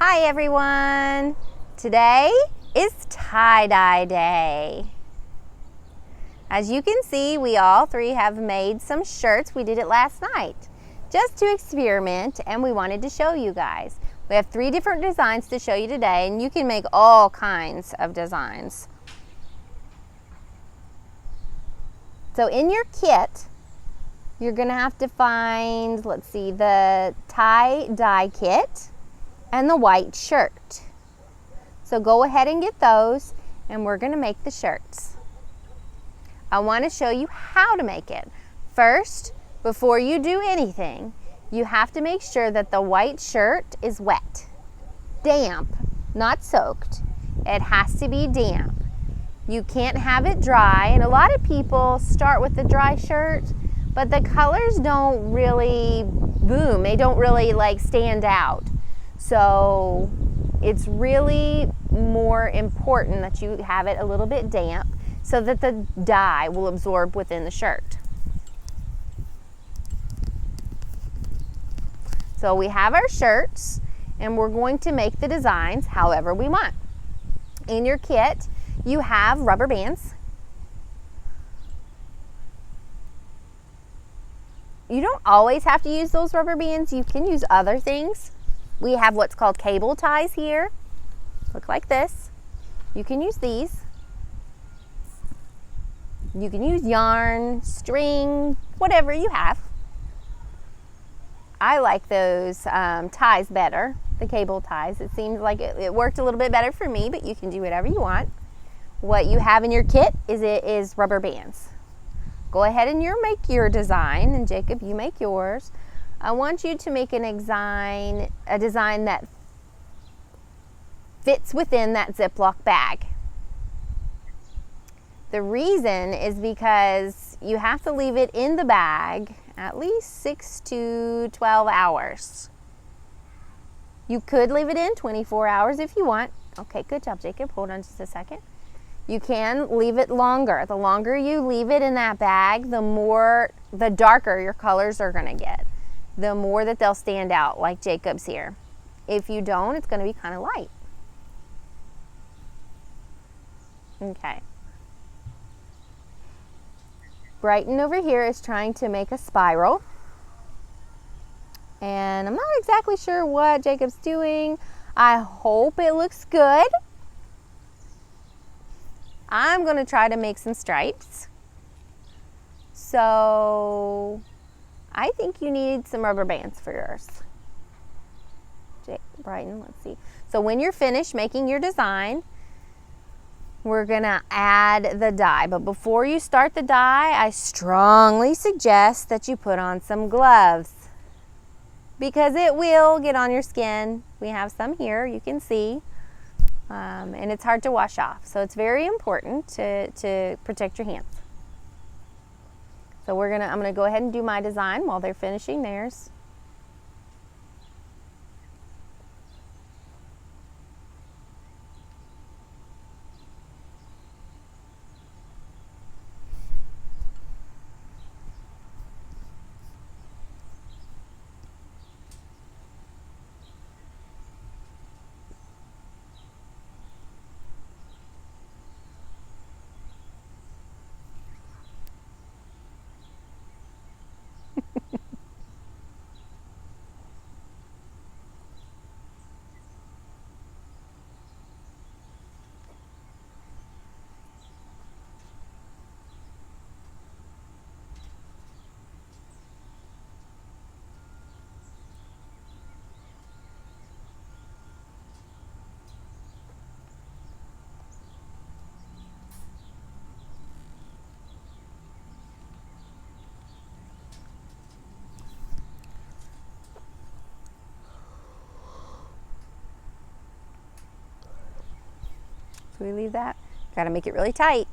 Hi everyone! Today is tie-dye day. As you can see, we all three have made some shirts. We did it last night just to experiment, and we wanted to show you guys. We have 3 different designs to show you today, and you can make all kinds of designs. So in your kit, you're gonna have to find, let's see, the tie-dye kit and the white shirt. So go ahead and get those, and we're gonna make the shirts. I wanna show you how to make it. First, before you do anything, you have to make sure that the white shirt is wet. Damp, not soaked. It has to be damp. You can't have it dry, and a lot of people start with the dry shirt, but the colors don't really boom. They don't really like stand out. So it's really more important that you have it a little bit damp so that the dye will absorb within the shirt. So we have our shirts, and we're going to make the designs however we want. In your kit, you have rubber bands. You don't always have to use those rubber bands. You can use other things. We have what's called cable ties here. Look like this. You can use these. You can use yarn, string, whatever you have. I like those ties better, the cable ties. It seems like it worked a little bit better for me, but you can do whatever you want. What you have in your kit is rubber bands. Go ahead and make your design, and Jacob, you make yours. I want you to make a design that fits within that Ziploc bag. The reason is because you have to leave it in the bag at least 6 to 12 hours. You could leave it in 24 hours if you want. Okay, good job, Jacob. Hold on just a second. You can leave it longer. The longer you leave it in that bag, the darker your colors are gonna get. The more that they'll stand out, like Jacob's here. If you don't, it's gonna be kind of light. Okay. Brighton over here is trying to make a spiral. And I'm not exactly sure what Jacob's doing. I hope it looks good. I'm going to try to make some stripes. So I think you need some rubber bands for yours. Brighton, let's see. So when you're finished making your design, we're going to add the dye. But before you start the dye, I strongly suggest that you put on some gloves because it will get on your skin. We have some here, you can see. And it's hard to wash off. So it's very important to protect your hands. So I'm gonna go ahead and do my design while they're finishing theirs. So we leave that. Got to make it really tight.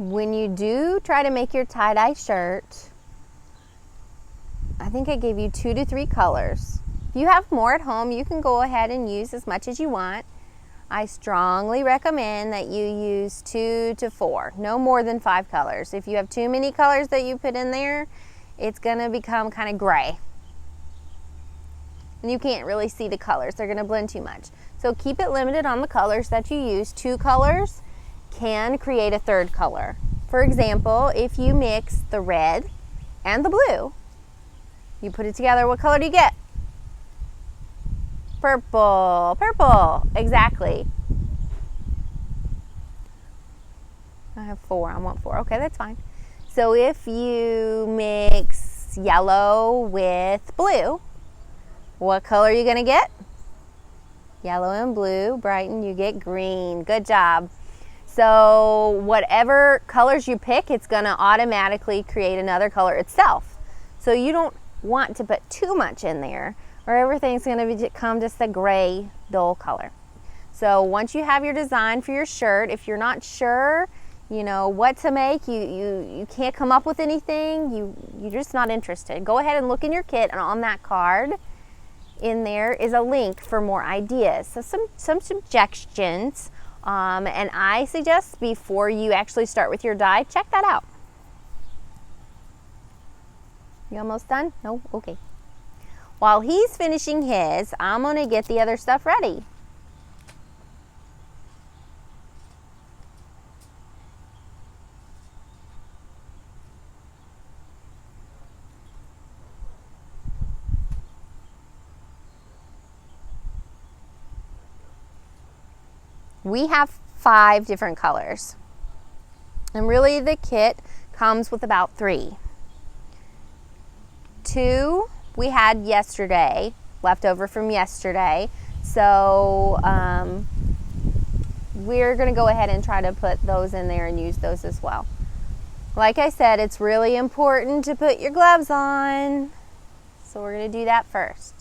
When you do try to make your tie-dye shirt, I think I gave you 2 to 3 colors. If you have more at home, you can go ahead and use as much as you want. I strongly recommend that you use 2 to 4, no more than 5 colors. If you have too many colors that you put in there, it's gonna become kind of gray. And you can't really see the colors, they're gonna blend too much. So keep it limited on the colors that you use. 2 colors can create a 3rd color. For example, if you mix the red and the blue, you put it together, what color do you get? Purple, purple, exactly. I have 4, I want 4, okay, that's fine. So if you mix yellow with blue, what color are you gonna get? Yellow and blue, brighten, you get green, good job. So whatever colors you pick, it's gonna automatically create another color itself. So you don't want to put too much in there, or everything's going to become just a gray, dull color. So once you have your design for your shirt, if you're not sure, you know, what to make, you can't come up with anything, you're just not interested, go ahead and look in your kit, and on that card in there is a link for more ideas. So some suggestions, and I suggest before you actually start with your dye, check that out. You almost done? No? Okay. While he's finishing his, I'm going to get the other stuff ready. We have 5 different colors. And really the kit comes with about 3. 2 we had yesterday, left over from yesterday. So we're going to go ahead and try to put those in there and use those as well. Like I said, it's really important to put your gloves on. So we're going to do that first.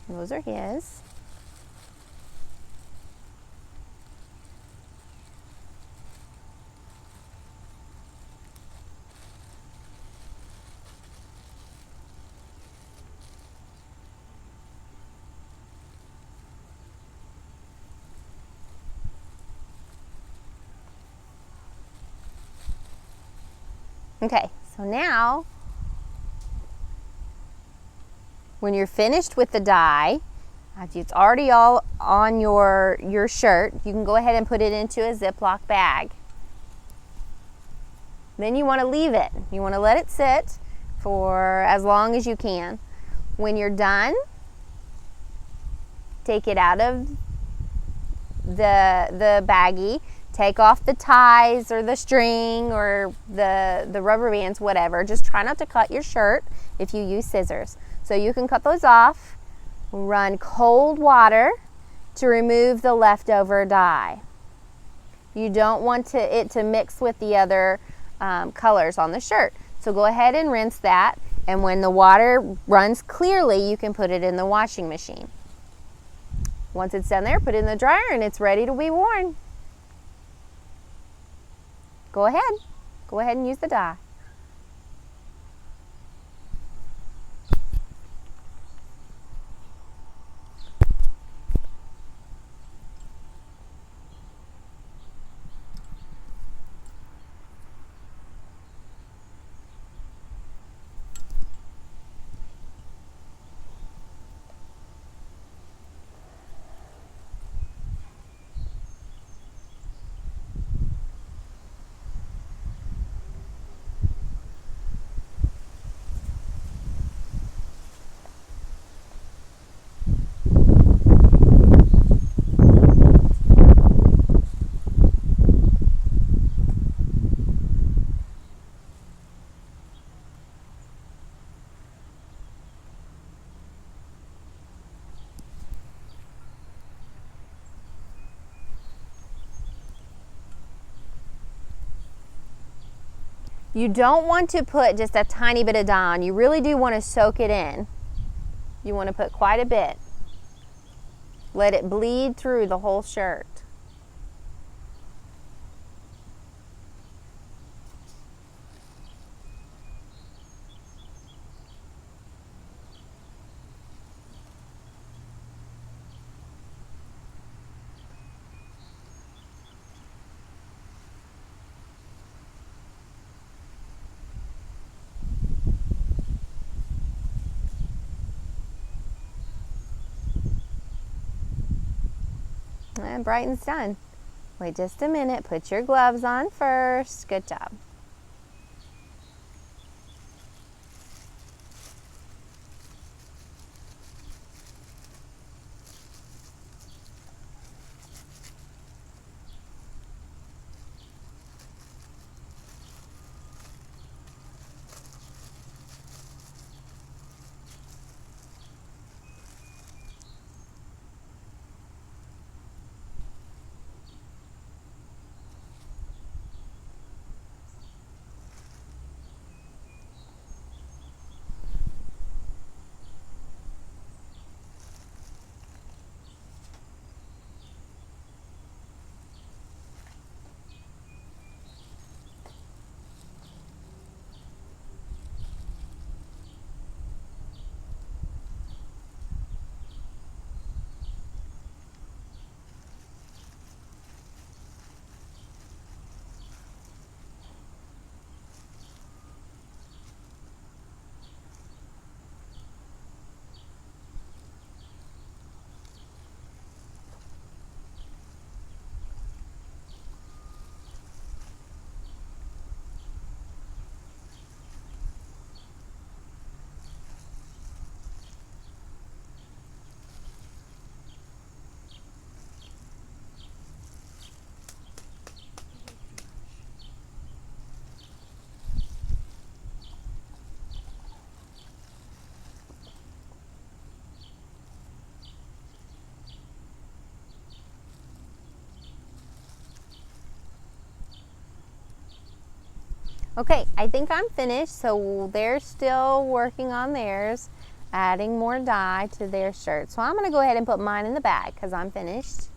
Those are his. Okay, so now when you're finished with the dye, after it's already all on your shirt, you can go ahead and put it into a Ziploc bag. Then you want to leave it. You want to let it sit for as long as you can. When you're done, take it out of the baggie, take off the ties or the string or the rubber bands, whatever. Just try not to cut your shirt if you use scissors. So you can cut those off. Run cold water to remove the leftover dye. You don't want it to mix with the other colors on the shirt. So go ahead and rinse that, and when the water runs clearly, you can put it in the washing machine. Once it's done there, put it in the dryer and it's ready to be worn. Go ahead and use the dye. You don't want to put just a tiny bit of dye on. You really do want to soak it in. You want to put quite a bit. Let it bleed through the whole shirt. And Brighton's done. Wait just a minute. Put your gloves on first. Good job. Okay, I think I'm finished. So they're still working on theirs, adding more dye to their shirt. So I'm going to go ahead and put mine in the bag because I'm finished.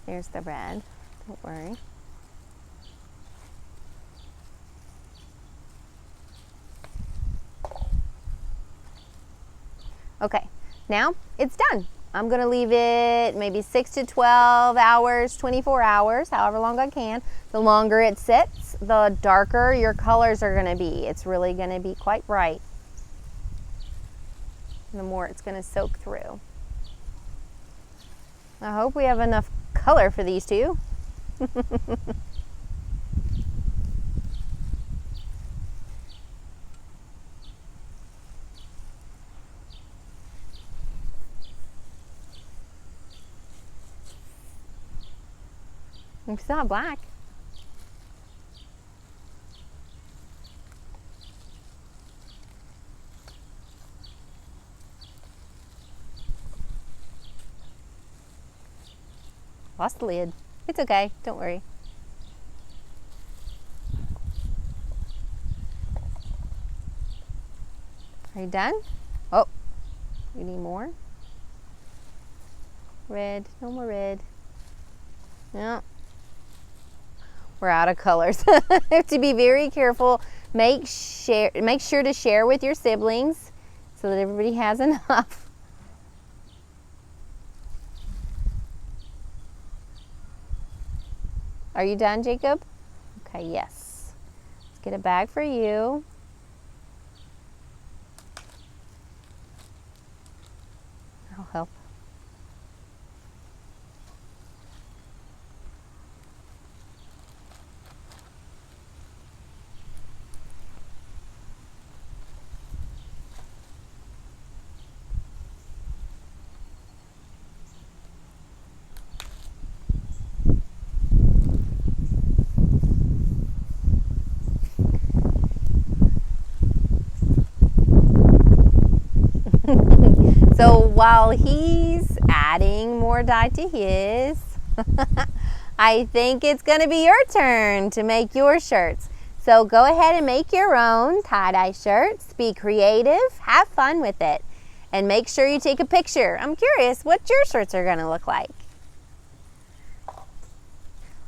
There's the red. Don't worry. Okay, now it's done. I'm gonna leave it maybe 6 to 12 hours, 24 hours, however long I can. The longer it sits, the darker your colors are gonna be. It's really gonna be quite bright. The more it's gonna soak through. I hope we have enough color for these two. It's not black. Lost the lid. It's okay, don't worry. Are you done? Oh, you need more? Red, no more red. No. We're out of colors. You have to be very careful. Make sure to share with your siblings so that everybody has enough. Are you done, Jacob? Okay, yes. Let's get a bag for you. I'll help. So while he's adding more dye to his, I think it's going to be your turn to make your shirts. So go ahead and make your own tie-dye shirts. Be creative, have fun with it, and make sure you take a picture. I'm curious what your shirts are going to look like.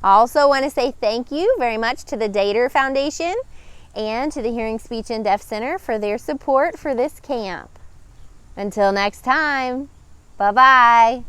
I also want to say thank you very much to the Dater Foundation and to the Hearing, Speech, and Deaf Center for their support for this camp. Until next time, bye-bye.